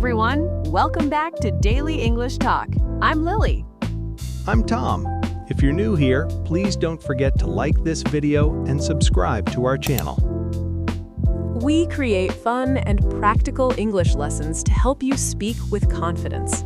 everyone. Welcome back to Daily English Talk. I'm Lily. I'm Tom. If you're new here, please don't forget to like this video and subscribe to our channel. We create fun and practical English lessons to help you speak with confidence.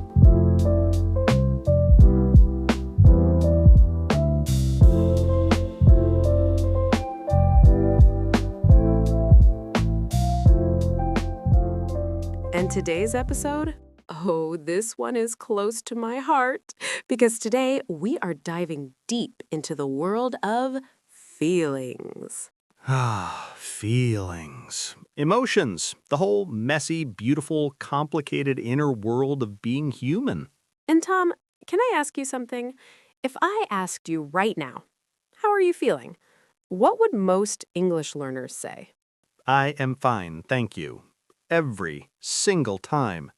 And today's episode? Oh, this one is close to my heart because today we are diving deep into the world of feelings. Feelings. Emotions. The whole messy, beautiful, complicated inner world of being human. And Tom, can I ask you something? If I asked you right now, how are you feeling? What would most English learners say? I am fine, thank you. Every single time.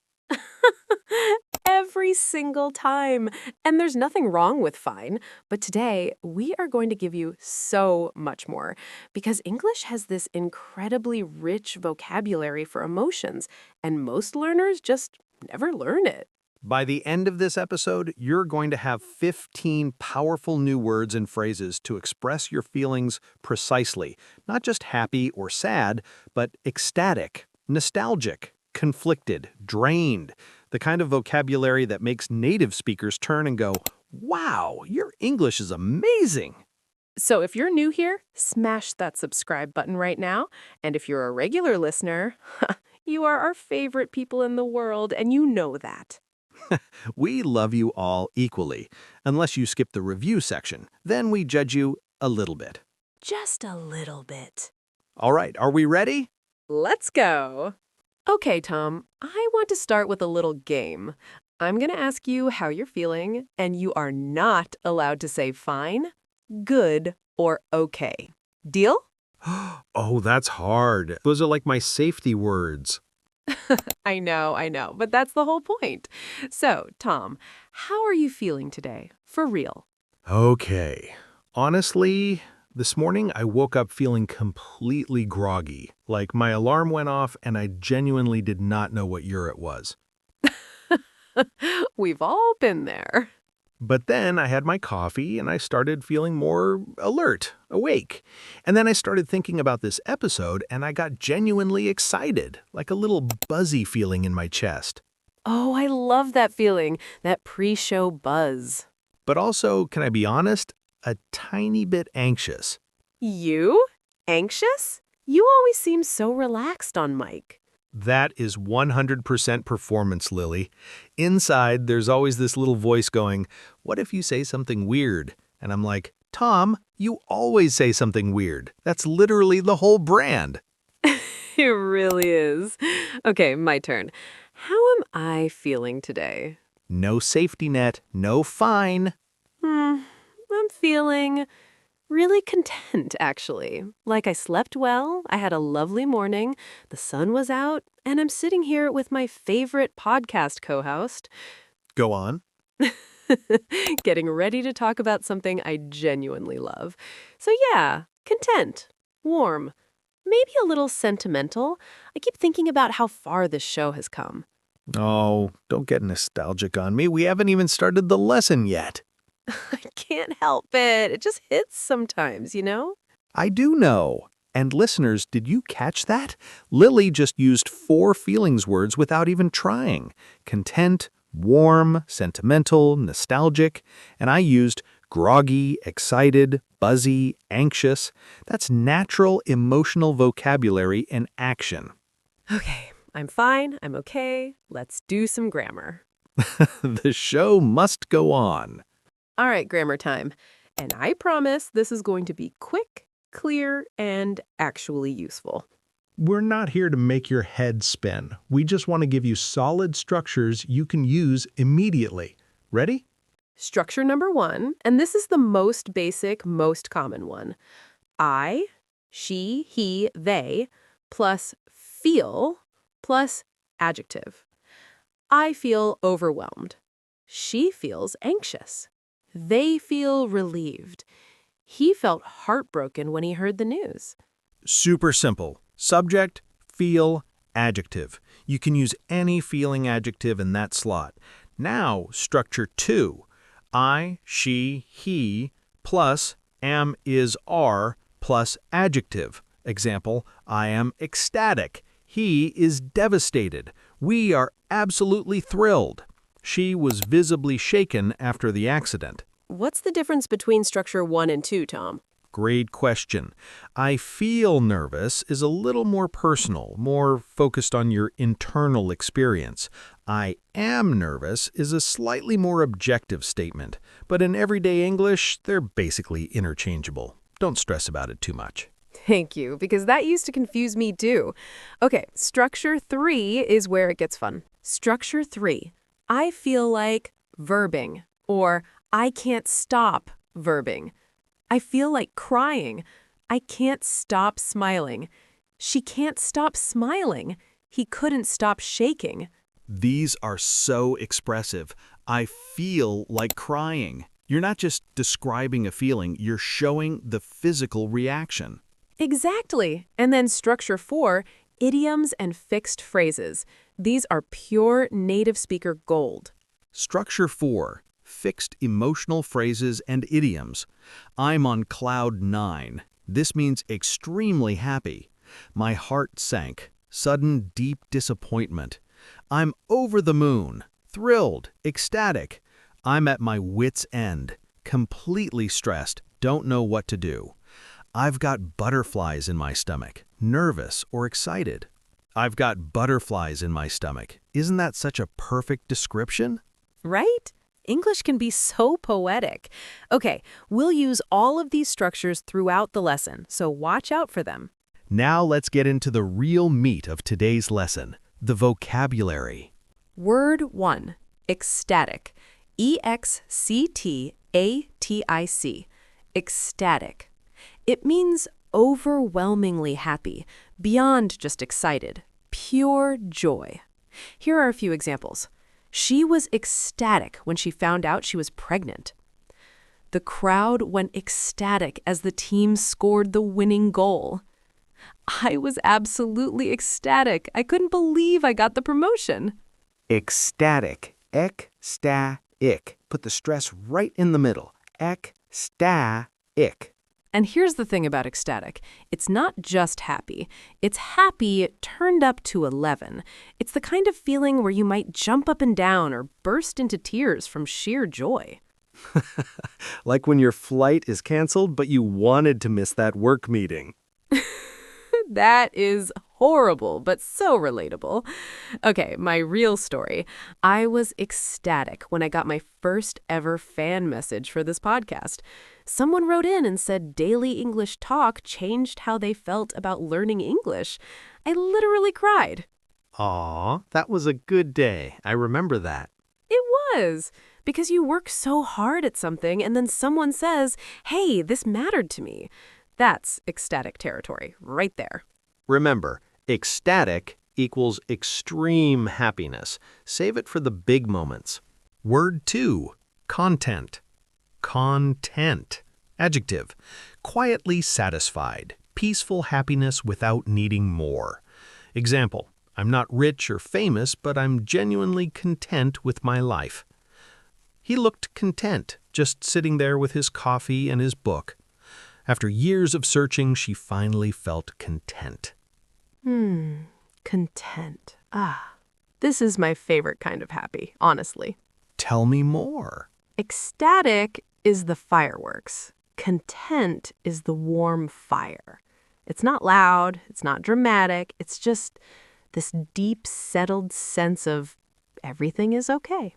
Every single time. And there's nothing wrong with fine, but today we are going to give you so much more because English has this incredibly rich vocabulary for emotions, and most learners just never learn it. By the end of this episode, you're going to have 15 powerful new words and phrases to express your feelings precisely. Not just happy or sad, but ecstatic, nostalgic, conflicted, drained. The kind of vocabulary that makes native speakers turn and go, wow, your English is amazing. So if you're new here, smash that subscribe button right now. And if you're a regular listener, you are our favorite people in the world, and you know that. We love you all equally, unless you skip the review section. Then we judge you a little bit. Just a little bit. All right, are we ready? Let's go. Okay, Tom, I want to start with a little game. I'm going to ask you how you're feeling, and you are not allowed to say fine, good, or okay. Deal? Oh, that's hard. Those are like my safety words. I know, but that's the whole point. So, Tom, how are you feeling today? For real? Okay. Honestly, this morning I woke up feeling completely groggy. Like my alarm went off and I genuinely did not know what year it was. We've all been there. But then I had my coffee and I started feeling more alert, awake. And then I started thinking about this episode and I got genuinely excited, like a little buzzy feeling in my chest. Oh, I love that feeling, that pre-show buzz. But also, can I be honest, a tiny bit anxious. You? Anxious? You always seem so relaxed on mic. That is 100% performance, Lily. Inside, there's always this little voice going, what if you say something weird? And I'm like, Tom, you always say something weird. That's literally the whole brand. It really is. Okay, my turn. How am I feeling today? No safety net, no fine. I'm feeling really content, actually. Like I slept well, I had a lovely morning, the sun was out, and I'm sitting here with my favorite podcast co-host. Go on. Getting ready to talk about something I genuinely love. So yeah, content, warm, maybe a little sentimental. I keep thinking about how far this show has come. Oh, don't get nostalgic on me. We haven't even started the lesson yet. I can't help it. It just hits sometimes, you know? I do know. And listeners, did you catch that? Lily just used 4 feelings words without even trying. Content, warm, sentimental, nostalgic. And I used groggy, excited, buzzy, anxious. That's natural emotional vocabulary in action. Okay, I'm fine. I'm okay. Let's do some grammar. The show must go on. All right, grammar time. And I promise this is going to be quick, clear, and actually useful. We're not here to make your head spin. We just want to give you solid structures you can use immediately. Ready? Structure number 1, and this is the most basic, most common one. I, she, he, they, plus feel, plus adjective. I feel overwhelmed. She feels anxious. They feel relieved. He felt heartbroken when he heard the news. Super simple. Subject, feel, adjective. You can use any feeling adjective in that slot. Now, structure 2. I, she, he, plus am, is, are, plus adjective. Example, I am ecstatic. He is devastated. We are absolutely thrilled. She was visibly shaken after the accident. What's the difference between structure 1 and 2, Tom? Great question. I feel nervous is a little more personal, more focused on your internal experience. I am nervous is a slightly more objective statement, but in everyday English, they're basically interchangeable. Don't stress about it too much. Thank you, because that used to confuse me too. Okay, structure 3 is where it gets fun. Structure 3. I feel like verbing, or I can't stop verbing. I feel like crying. I can't stop smiling. She can't stop smiling. He couldn't stop shaking. These are so expressive. I feel like crying. You're not just describing a feeling, you're showing the physical reaction. Exactly. And then structure 4, idioms and fixed phrases. These are pure native speaker gold. Structure 4. Fixed emotional phrases and idioms. I'm on cloud 9. This means extremely happy. My heart sank. Sudden deep disappointment. I'm over the moon. Thrilled. Ecstatic. I'm at my wit's end. Completely stressed. Don't know what to do. I've got butterflies in my stomach. Nervous or excited. I've got butterflies in my stomach. Isn't that such a perfect description? Right? English can be so poetic. Okay, we'll use all of these structures throughout the lesson, so watch out for them. Now let's get into the real meat of today's lesson, the vocabulary. Word 1, ecstatic. E-X-C-T-A-T-I-C. Ecstatic. It means overwhelmingly happy, beyond just excited, pure joy. Here are a few examples. She was ecstatic when she found out she was pregnant. The crowd went ecstatic as the team scored the winning goal. I was absolutely ecstatic. I couldn't believe I got the promotion. Ecstatic. Ecstatic. Put the stress right in the middle. Ecstatic. And here's the thing about ecstatic. It's not just happy. It's happy turned up to 11. It's the kind of feeling where you might jump up and down or burst into tears from sheer joy. Like when your flight is canceled, but you wanted to miss that work meeting. That is horrible, but so relatable. Okay, my real story. I was ecstatic when I got my first ever fan message for this podcast. Someone wrote in and said daily English talk changed how they felt about learning English. I literally cried. Aw, that was a good day. I remember that. It was, because you work so hard at something and then someone says, hey, this mattered to me. That's ecstatic territory right there. Remember, ecstatic equals extreme happiness. Save it for the big moments. Word 2. Content. Content. Adjective. Quietly satisfied. Peaceful happiness without needing more. Example. I'm not rich or famous, but I'm genuinely content with my life. He looked content, just sitting there with his coffee and his book. After years of searching, she finally felt content. Content. This is my favorite kind of happy, honestly. Tell me more. Ecstatic is the fireworks. Content is the warm fire. It's not loud, it's not dramatic, it's just this deep, settled sense of everything is okay.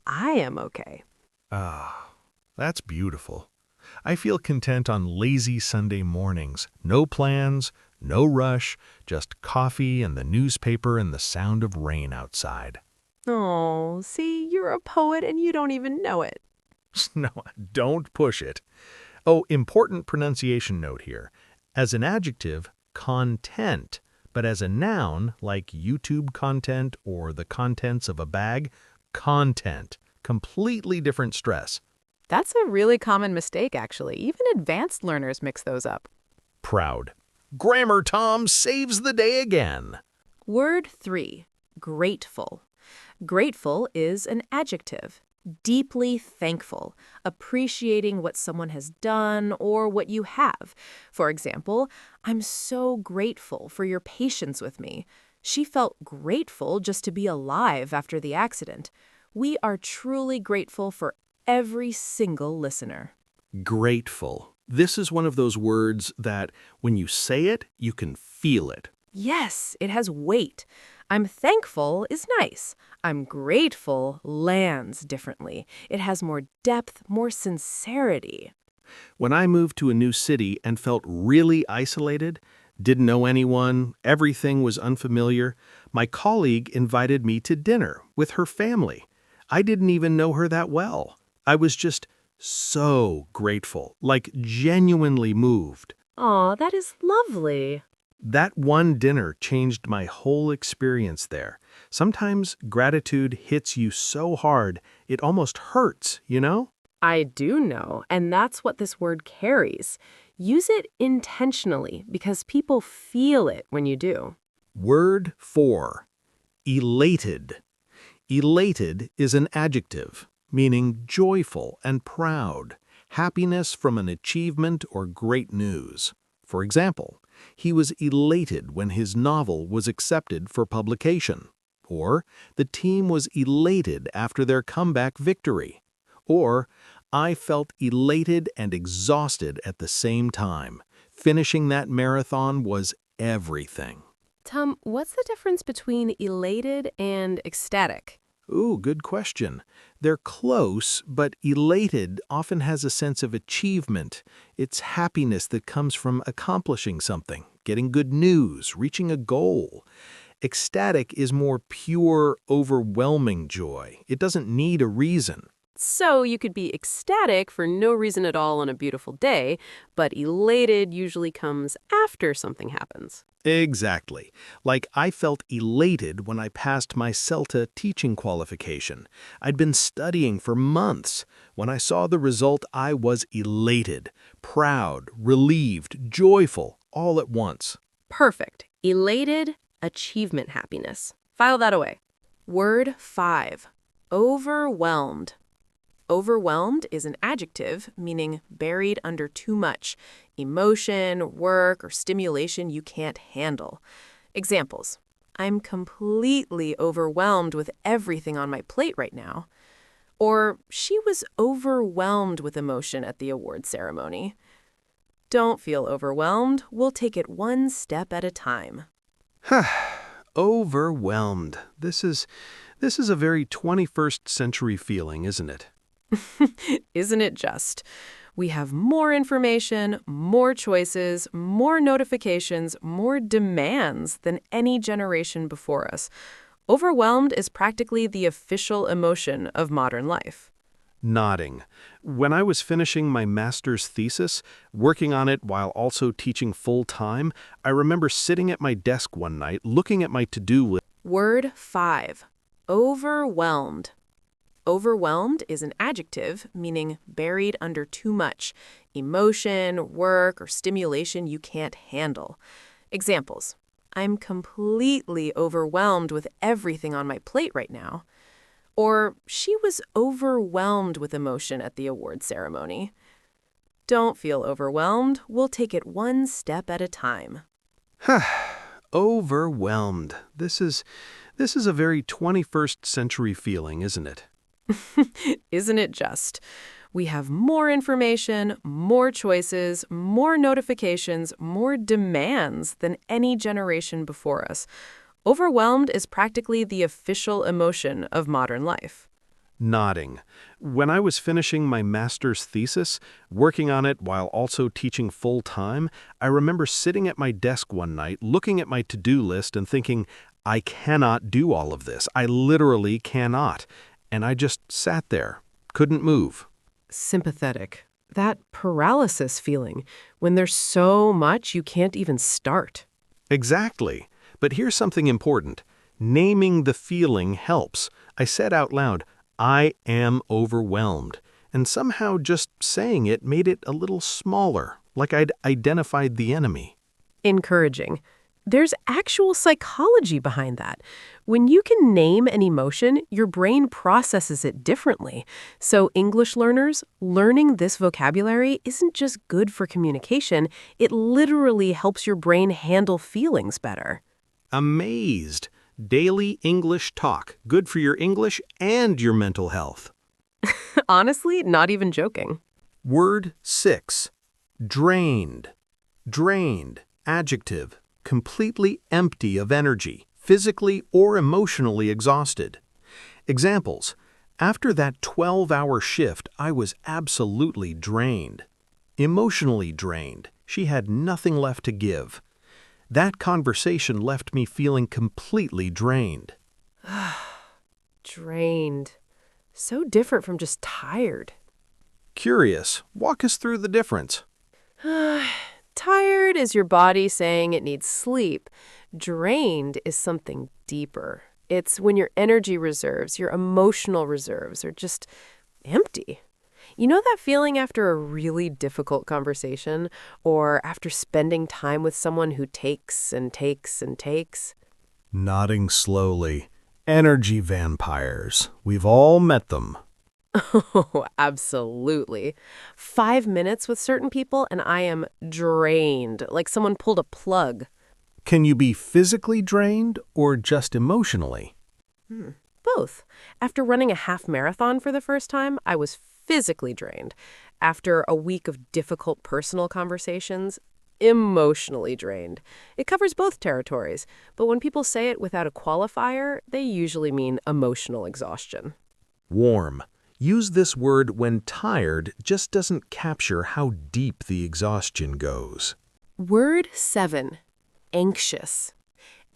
I am okay. That's beautiful. I feel content on lazy Sunday mornings. No plans, no rush, just coffee and the newspaper and the sound of rain outside. Oh, see, you're a poet and you don't even know it. No, don't push it. Oh, important pronunciation note here. As an adjective, content, but as a noun, like YouTube content or the contents of a bag, content. Completely different stress. That's a really common mistake, actually. Even advanced learners mix those up. Proud. Grammar Tom saves the day again. Word 3, grateful. Grateful is an adjective. Deeply thankful, appreciating what someone has done or what you have. For example, I'm so grateful for your patience with me. She felt grateful just to be alive after the accident. We are truly grateful for every single listener. Grateful. This is one of those words that, when you say it, you can feel it. Yes, it has weight. I'm thankful is nice. I'm grateful lands differently. It has more depth, more sincerity. When I moved to a new city and felt really isolated, didn't know anyone, everything was unfamiliar, my colleague invited me to dinner with her family. I didn't even know her that well. I was just so grateful, like genuinely moved. Aw, that is lovely. That one dinner changed my whole experience there. Sometimes gratitude hits you so hard, it almost hurts, you know? I do know, and that's what this word carries. Use it intentionally because people feel it when you do. Word 4. Elated. Elated is an adjective, meaning joyful and proud, happiness from an achievement or great news. For example, he was elated when his novel was accepted for publication. Or, the team was elated after their comeback victory. Or, I felt elated and exhausted at the same time. Finishing that marathon was everything. Tom, what's the difference between elated and ecstatic? Ooh, good question. They're close, but elated often has a sense of achievement. It's happiness that comes from accomplishing something, getting good news, reaching a goal. Ecstatic is more pure, overwhelming joy. It doesn't need a reason. So you could be ecstatic for no reason at all on a beautiful day, but elated usually comes after something happens. Exactly. Like I felt elated when I passed my CELTA teaching qualification. I'd been studying for months. When I saw the result, I was elated, proud, relieved, joyful, all at once. Perfect. Elated, achievement happiness. File that away. Word 5. Overwhelmed. Overwhelmed is an adjective meaning buried under too much emotion, work, or stimulation you can't handle. Examples: I'm completely overwhelmed with everything on my plate right now. Or she was overwhelmed with emotion at the award ceremony. Don't feel overwhelmed. We'll take it one step at a time. Overwhelmed. This is a very 21st century feeling, isn't it? Isn't it just? We have more information, more choices, more notifications, more demands than any generation before us. Overwhelmed is practically the official emotion of modern life. Nodding. When I was finishing my master's thesis, working on it while also teaching full-time, I remember sitting at my desk one night looking at my to-do list. Word 5. Overwhelmed. Overwhelmed is an adjective meaning buried under too much emotion, work, or stimulation you can't handle. Examples: I'm completely overwhelmed with everything on my plate right now. Or she was overwhelmed with emotion at the award ceremony. Don't feel overwhelmed. We'll take it one step at a time. Overwhelmed. This is a very 21st century feeling, isn't it? Isn't it just? We have more information, more choices, more notifications, more demands than any generation before us. Overwhelmed is practically the official emotion of modern life. Nodding. When I was finishing my master's thesis, working on it while also teaching full-time, I remember sitting at my desk one night looking at my to-do list and thinking, I cannot do all of this. I literally cannot. And I just sat there, couldn't move. Sympathetic. That paralysis feeling when there's so much you can't even start. Exactly. But here's something important. Naming the feeling helps. I said out loud, I am overwhelmed. And somehow just saying it made it a little smaller, like I'd identified the enemy. Encouraging. There's actual psychology behind that. When you can name an emotion, your brain processes it differently. So English learners, learning this vocabulary isn't just good for communication, it literally helps your brain handle feelings better. Amazed. Daily English talk. Good for your English and your mental health. Honestly, not even joking. Word 6. Drained. Drained. Adjective. Completely empty of energy, physically or emotionally exhausted. Examples. After that 12-hour shift, I was absolutely drained. Emotionally drained. She had nothing left to give. That conversation left me feeling completely drained. Drained. So different from just tired. Curious, walk us through the difference. Tired is your body saying it needs sleep. Drained is something deeper. It's when your energy reserves, your emotional reserves are just empty. You know that feeling after a really difficult conversation or after spending time with someone who takes and takes and takes? Nodding slowly. Energy vampires. We've all met them. Oh, absolutely. 5 minutes with certain people and I am drained, like someone pulled a plug. Can you be physically drained or just emotionally? Both. After running a half marathon for the first time, I was physically drained. After a week of difficult personal conversations, emotionally drained. It covers both territories, but when people say it without a qualifier, they usually mean emotional exhaustion. Warm. Use this word when tired just doesn't capture how deep the exhaustion goes. Word 7. Anxious.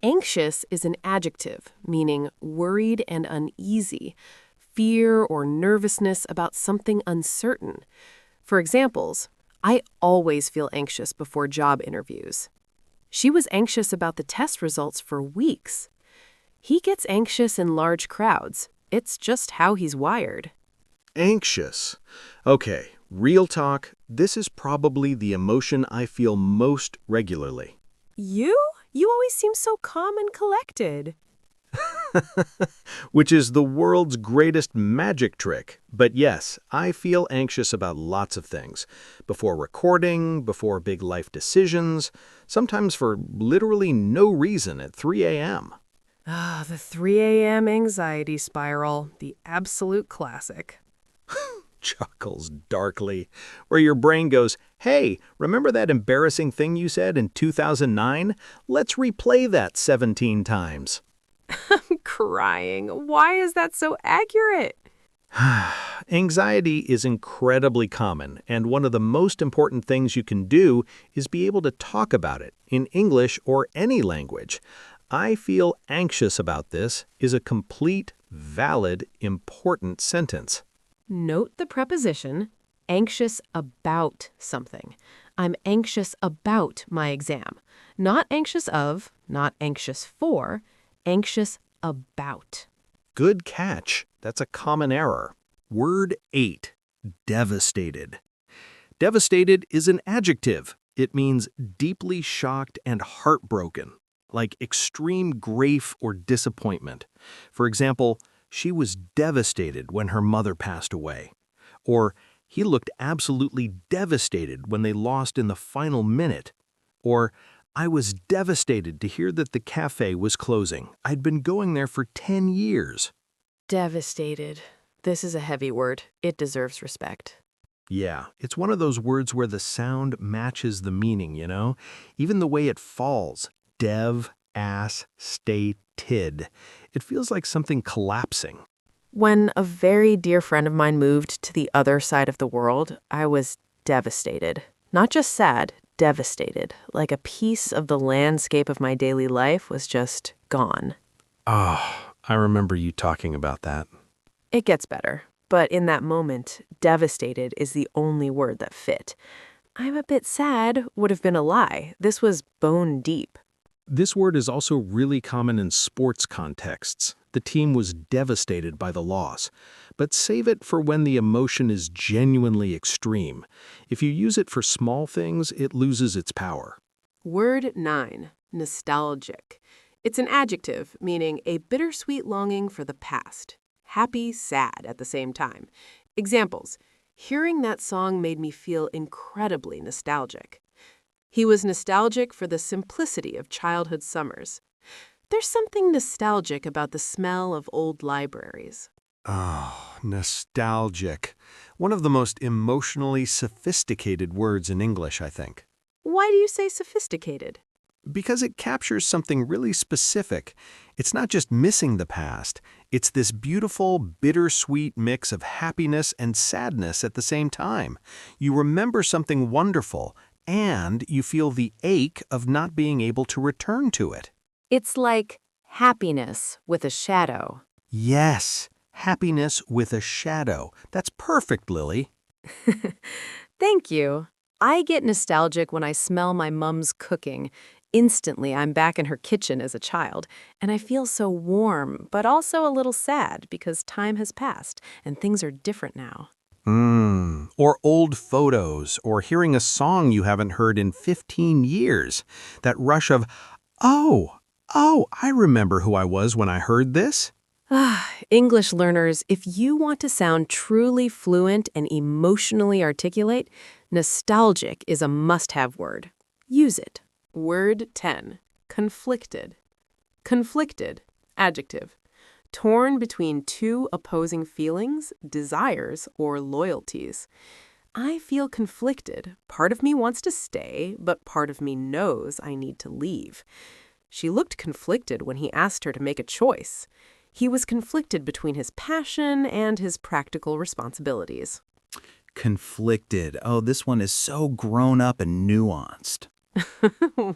Anxious is an adjective, meaning worried and uneasy, fear or nervousness about something uncertain. For examples, I always feel anxious before job interviews. She was anxious about the test results for weeks. He gets anxious in large crowds. It's just how he's wired. Anxious. Okay, real talk, this is probably the emotion I feel most regularly. You? You always seem so calm and collected. Which is the world's greatest magic trick. But yes, I feel anxious about lots of things. Before recording, before big life decisions, sometimes for literally no reason at 3 a.m. Ah, the 3 a.m. anxiety spiral, the absolute classic. Chuckles darkly, where your brain goes, hey, remember that embarrassing thing you said in 2009? Let's replay that 17 times. Crying. Why is that so accurate? Anxiety is incredibly common, and one of the most important things you can do is be able to talk about it in English or any language. I feel anxious about this is a complete, valid, important sentence. Note the preposition, anxious about something. I'm anxious about my exam. Not anxious of, not anxious for, anxious about. Good catch. That's a common error. Word 8. Devastated. Devastated is an adjective. It means deeply shocked and heartbroken, like extreme grief or disappointment. For example, she was devastated when her mother passed away. Or, he looked absolutely devastated when they lost in the final minute. Or, I was devastated to hear that the cafe was closing. I'd been going there for 10 years. Devastated. This is a heavy word. It deserves respect. Yeah, it's one of those words where the sound matches the meaning, you know? Even the way it falls. Stated. It feels like something collapsing. When a very dear friend of mine moved to the other side of the world, I was devastated. Not just sad, devastated. Like a piece of the landscape of my daily life was just gone. Oh, I remember you talking about that. It gets better, but in that moment, devastated is the only word that fit. I'm a bit sad would have been a lie. This was bone deep. This word is also really common in sports contexts. The team was devastated by the loss. But save it for when the emotion is genuinely extreme. If you use it for small things, it loses its power. Word 9. Nostalgic. It's an adjective meaning a bittersweet longing for the past. Happy, sad at the same time. Examples. Hearing that song made me feel incredibly nostalgic. He was nostalgic for the simplicity of childhood summers. There's something nostalgic about the smell of old libraries. Oh, nostalgic. One of the most emotionally sophisticated words in English, I think. Why do you say sophisticated? Because it captures something really specific. It's not just missing the past. It's this beautiful, bittersweet mix of happiness and sadness at the same time. You remember something wonderful, and you feel the ache of not being able to return to it. It's like happiness with a shadow. Yes, happiness with a shadow. That's perfect, Lily. Thank you. I get nostalgic when I smell my mom's cooking. Instantly, I'm back in her kitchen as a child, and I feel so warm, but also a little sad because time has passed and things are different now. Or old photos, or hearing a song you haven't heard in 15 years. That rush of, oh, I remember who I was when I heard this. English learners, if you want to sound truly fluent and emotionally articulate, nostalgic is a must-have word. Use it. Word 10. Conflicted. Conflicted. Adjective. Torn between two opposing feelings, desires, or loyalties. I feel conflicted. Part of me wants to stay, but part of me knows I need to leave. She looked conflicted when he asked her to make a choice. He was conflicted between his passion and his practical responsibilities. Conflicted. Oh, this one is so grown up and nuanced.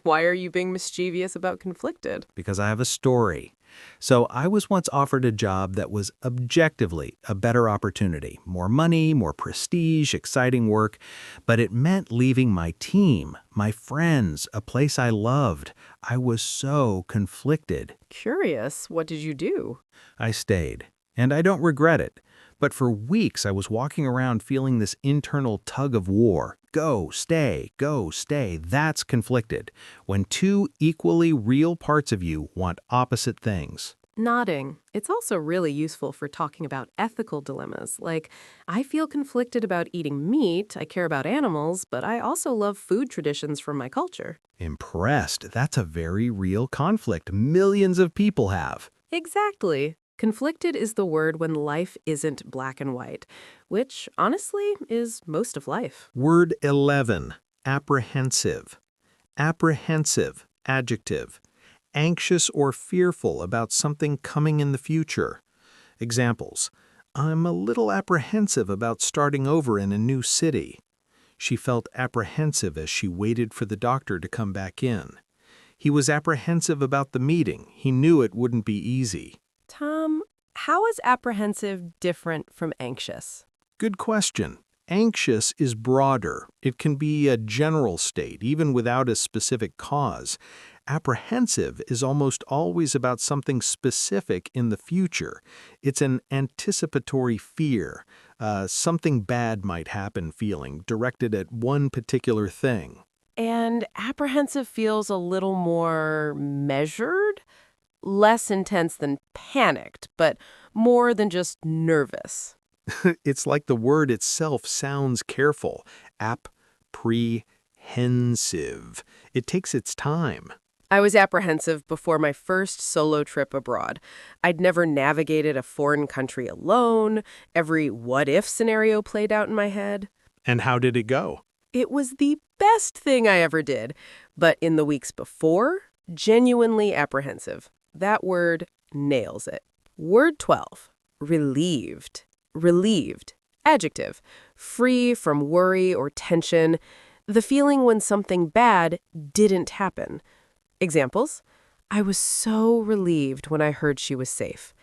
Why are you being mischievous about conflicted? Because I have a story. So I was once offered a job that was objectively a better opportunity. More money, more prestige, exciting work. But it meant leaving my team, my friends, a place I loved. I was so conflicted. Curious, what did you do? I stayed, and I don't regret it. But for weeks I was walking around feeling this internal tug of war. Go, stay, that's conflicted. When two equally real parts of you want opposite things. Nodding. It's also really useful for talking about ethical dilemmas, like, I feel conflicted about eating meat, I care about animals, but I also love food traditions from my culture. Impressed. That's a very real conflict millions of people have. Exactly. Conflicted is the word when life isn't black and white, which, honestly, is most of life. Word 11. Apprehensive. Apprehensive. Adjective. Anxious or fearful about something coming in the future. Examples. I'm a little apprehensive about starting over in a new city. She felt apprehensive as she waited for the doctor to come back in. He was apprehensive about the meeting. He knew it wouldn't be easy. Tom, how is apprehensive different from anxious? Good question. Anxious is broader. It can be a general state, even without a specific cause. Apprehensive is almost always about something specific in the future. It's an anticipatory fear, something bad might happen feeling, directed at one particular thing. And apprehensive feels a little more measured? Less intense than panicked, but more than just nervous. It's like the word itself sounds careful. Apprehensive. It takes its time. I was apprehensive before my first solo trip abroad. I'd never navigated a foreign country alone. Every what-if scenario played out in my head. And how did it go? It was the best thing I ever did. But in the weeks before, genuinely apprehensive. That word nails it. Word 12. Relieved. Relieved. Adjective. Free from worry or tension. The feeling when something bad didn't happen. Examples. I was so relieved when I heard she was safe.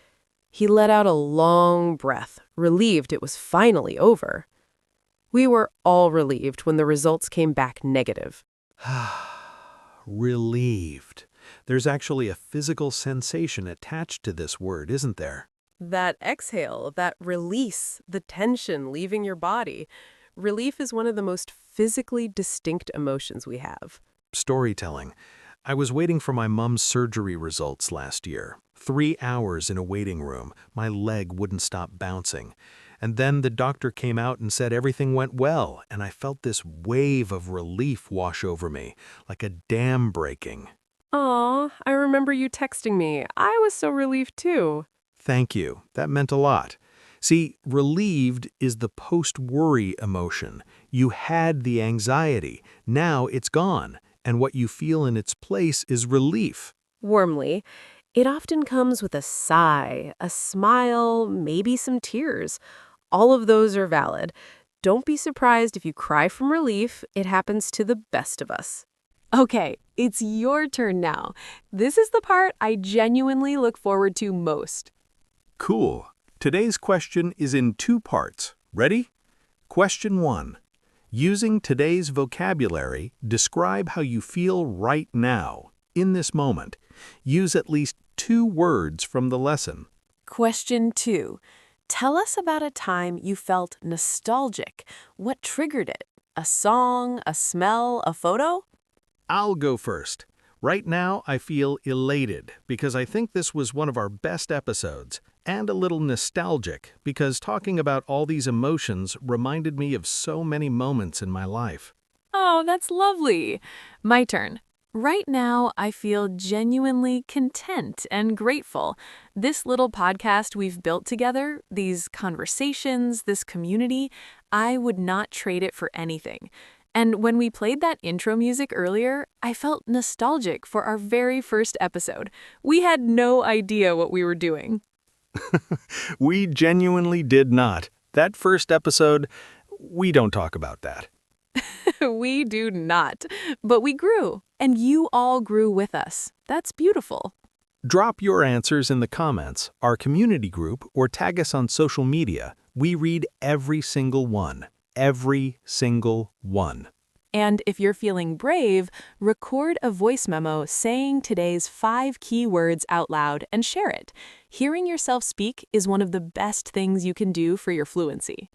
He let out a long breath, relieved it was finally over. We were all relieved when the results came back negative. Relieved. There's actually a physical sensation attached to this word, isn't there? That exhale, that release, the tension leaving your body. Relief is one of the most physically distinct emotions we have. Storytelling. I was waiting for my mom's surgery results last year. 3 hours in a waiting room. My leg wouldn't stop bouncing. And then the doctor came out and said everything went well, and I felt this wave of relief wash over me, like a dam breaking. Aw, I remember you texting me. I was so relieved too. Thank you. That meant a lot. See, relieved is the post-worry emotion. You had the anxiety. Now it's gone, and what you feel in its place is relief. Warmly, it often comes with a sigh, a smile, maybe some tears. All of those are valid. Don't be surprised if you cry from relief. It happens to the best of us. Okay, it's your turn now. This is the part I genuinely look forward to most. Cool. Today's question is in 2 parts. Ready? Question 1. Using today's vocabulary, describe how you feel right now, in this moment. Use at least 2 words from the lesson. Question 2. Tell us about a time you felt nostalgic. What triggered it? A song, a smell, a photo? I'll go first. Right now, I feel elated because I think this was one of our best episodes, and a little nostalgic because talking about all these emotions reminded me of so many moments in my life. Oh, that's lovely. My turn. Right now, I feel genuinely content and grateful. This little podcast we've built together, these conversations, this community, I would not trade it for anything. And when we played that intro music earlier, I felt nostalgic for our very first episode. We had no idea what we were doing. We genuinely did not. That first episode, we don't talk about that. We do not. But we grew, and you all grew with us. That's beautiful. Drop your answers in the comments, our community group, or tag us on social media. We read every single one. Every single one. And if you're feeling brave, record a voice memo saying today's 5 key words out loud and share it. Hearing yourself speak is one of the best things you can do for your fluency.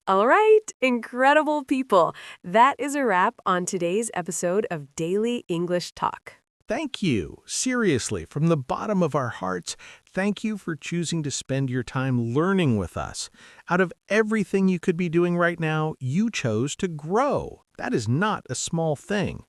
All right, incredible people. That is a wrap on today's episode of Daily English Talk. Thank you. Seriously, from the bottom of our hearts, thank you for choosing to spend your time learning with us. Out of everything you could be doing right now, you chose to grow. That is not a small thing.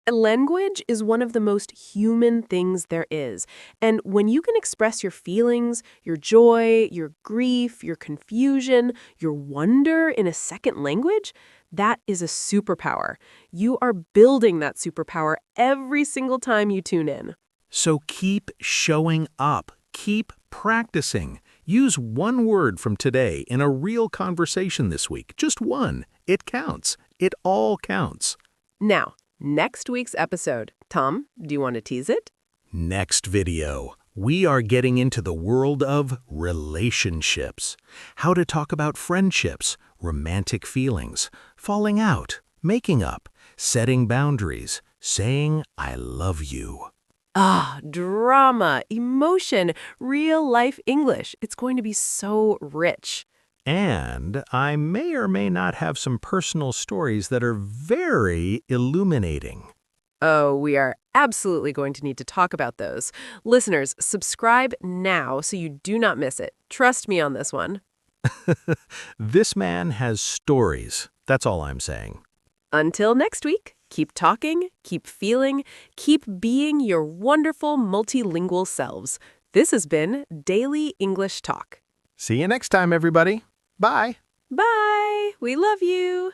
Language is one of the most human things there is. And when you can express your feelings, your joy, your grief, your confusion, your wonder in a second language, that is a superpower. You are building that superpower every single time you tune in. So keep showing up. Keep practicing. Use 1 word from today in a real conversation this week. Just 1. It counts. It all counts. Now, next week's episode. Tom, do you want to tease it? Next video, we are getting into the world of relationships. How to talk about friendships, romantic feelings, falling out, making up, setting boundaries, saying I love you. Drama, emotion, real-life English. It's going to be so rich. And I may or may not have some personal stories that are very illuminating. Oh, we are absolutely going to need to talk about those. Listeners, subscribe now so you do not miss it. Trust me on this one. This man has stories. That's all I'm saying. Until next week, keep talking, keep feeling, keep being your wonderful multilingual selves. This has been Daily English Talk. See you next time, everybody. Bye. Bye. We love you.